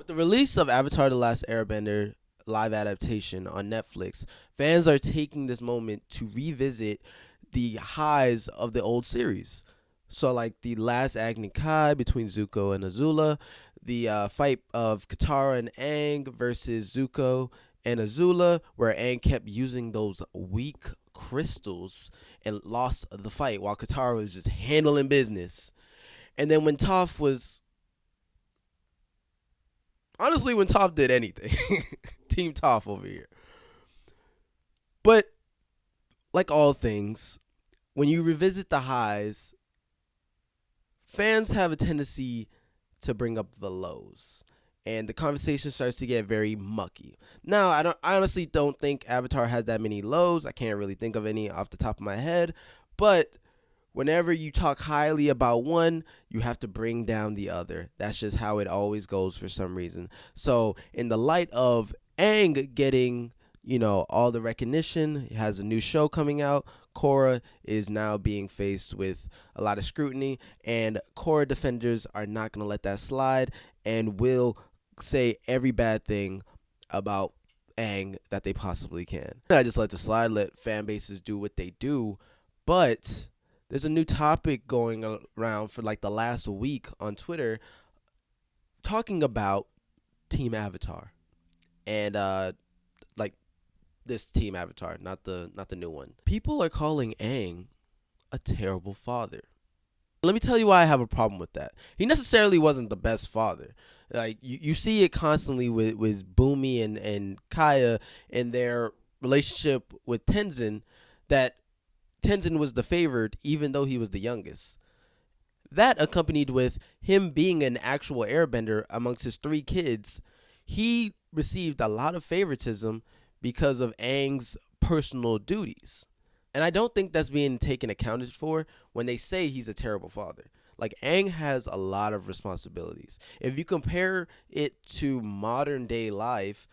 the release of Avatar: The Last Airbender live adaptation on Netflix, fans are taking this moment to revisit the highs of the old series. So, like the last Agni Kai between Zuko and Azula, the fight of Katara and Aang versus Zuko and Azula, where Aang kept using those weak crystals and lost the fight while Katara was just handling business. And then when Toph was honestly, when Toph did anything, Team Toph over here. But like all things, when you revisit the highs, fans have a tendency to bring up the lows. And the conversation starts to get very mucky. Now, I honestly don't think Avatar has that many lows. I can't really think of any off the top of my head. But whenever you talk highly about one, you have to bring down the other. That's just how it always goes for some reason. So, in the light of Aang getting, all the recognition, he has a new show coming out. Korra is now being faced with a lot of scrutiny, and Korra defenders are not going to let that slide and will say every bad thing about Aang that they possibly can. I just let the slide, let fan bases do what they do, but there's a new topic going around for like the last week on Twitter talking about Team Avatar and like this Team Avatar, not the new one. People are calling Aang a terrible father. Let me tell you why I have a problem with that. He necessarily wasn't the best father. Like you see it constantly with Boomy and Kaya in their relationship with Tenzin, that Tenzin was the favored even though he was the youngest. That accompanied with him being an actual airbender amongst his three kids, he received a lot of favoritism because of Aang's personal duties. And I don't think that's being taken accounted for when they say he's a terrible father. Like, Aang has a lot of responsibilities. If you compare it to modern day life,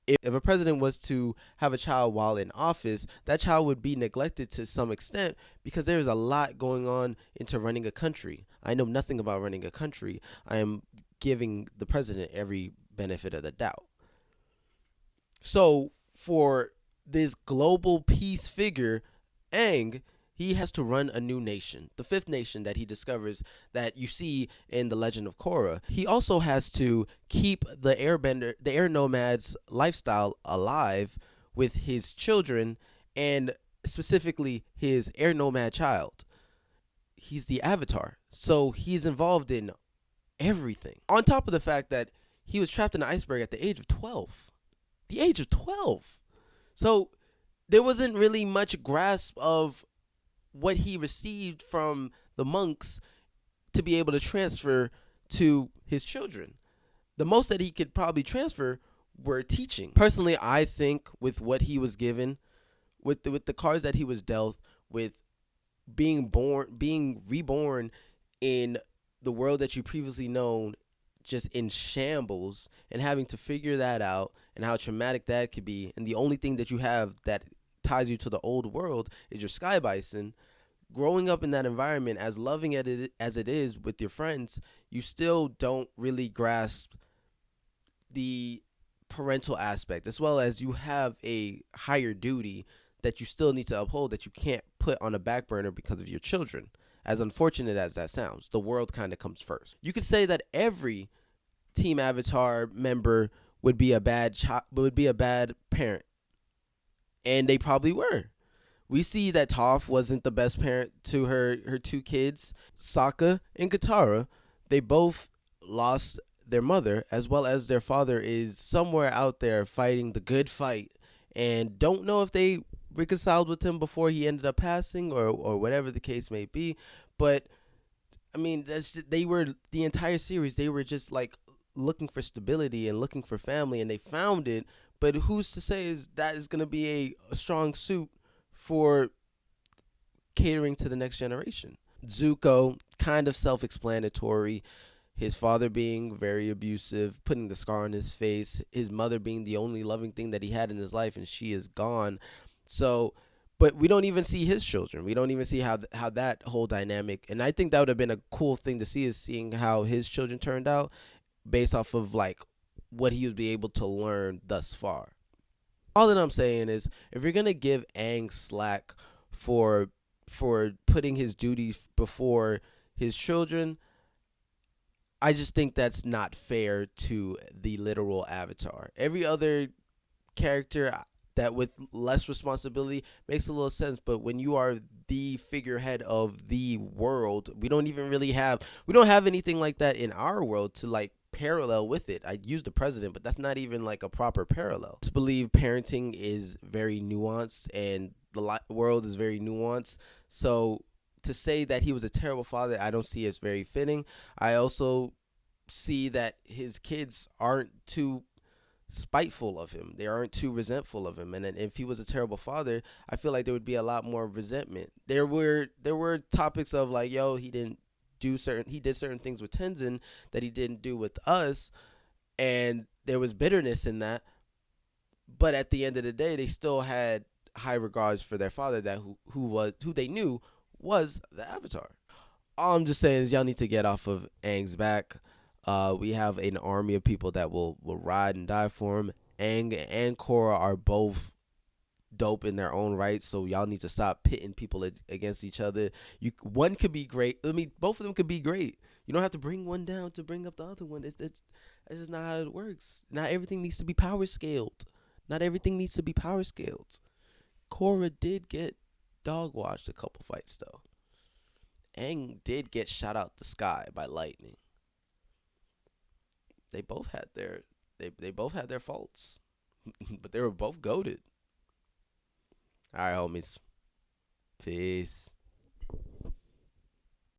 if a president was to have a child while in office, that child would be neglected to some extent because there's a lot going on into running a country. I know nothing about running a country. I am giving the president every benefit of the doubt. So for this global peace figure, Aang, he has to run a new nation, the fifth nation that he discovers that you see in the Legend of Korra. He also has to keep the air nomads lifestyle alive with his children, and specifically his air nomad child. He's the Avatar, so he's involved in everything. On top of the fact that he was trapped in an iceberg at the age of 12. The age of 12. So there wasn't really much grasp of what he received from the monks to be able to transfer to his children. The most that he could probably transfer were teaching. Personally, I think with what he was given, with the cards that he was dealt, with being reborn in the world that you previously known, just in shambles, and having to figure that out and how traumatic that could be, and the only thing that you have that ties you to the old world is your sky bison. Growing up in that environment, as loving as it is with your friends, you still don't really grasp the parental aspect, as well as you have a higher duty that you still need to uphold that you can't put on a back burner because of your children. As unfortunate as that sounds, the world kind of comes first. You could say that every Team Avatar member would be a bad parent, and they probably were. We see that Toph wasn't the best parent to her two kids, Sokka and Katara. They both lost their mother, as well as their father is somewhere out there fighting the good fight, and don't know if they reconciled with him before he ended up passing, or whatever the case may be. But I mean, they were, the entire series, they were just like looking for stability and looking for family, and they found it. But who's to say that is going to be a strong suit for catering to the next generation? Zuko, kind of self-explanatory. His father being very abusive, putting the scar on his face. His mother being the only loving thing that he had in his life, and she is gone. So, but we don't even see his children. We don't even see how that whole dynamic. And I think that would have been a cool thing to see, is seeing how his children turned out based off of like what he would be able to learn thus far. All that I'm saying is, if you're gonna give Aang slack for putting his duties before his children, I just think that's not fair to the literal Avatar. Every other character that with less responsibility makes a little sense, but when you are the figurehead of the world, we don't have anything like that in our world to like parallel with it. I use the president, but that's not even like a proper parallel. I just believe parenting is very nuanced and the world is very nuanced. So to say that he was a terrible father, I don't see as very fitting. I also see that his kids aren't too spiteful of him. They aren't too resentful of him. And if he was a terrible father, I feel like there would be a lot more resentment. There were topics of like, yo, he did certain things with Tenzin that he didn't do with us, and there was bitterness in that. But at the end of the day, they still had high regards for their father, that who they knew was the Avatar. All I'm just saying is y'all need to get off of Aang's back. We have an army of people that will ride and die for him. Aang and Korra are both dope in their own right, so y'all need to stop pitting people against each other. One could be great. I mean, both of them could be great. You don't have to bring one down to bring up the other one. That's just not how it works. Not everything needs to be power scaled. Not everything needs to be power scaled. Korra did get dog washed a couple fights though. Aang did get shot out the sky by lightning. They both had their they both had their faults, but they were both goaded. All right, homies. Peace.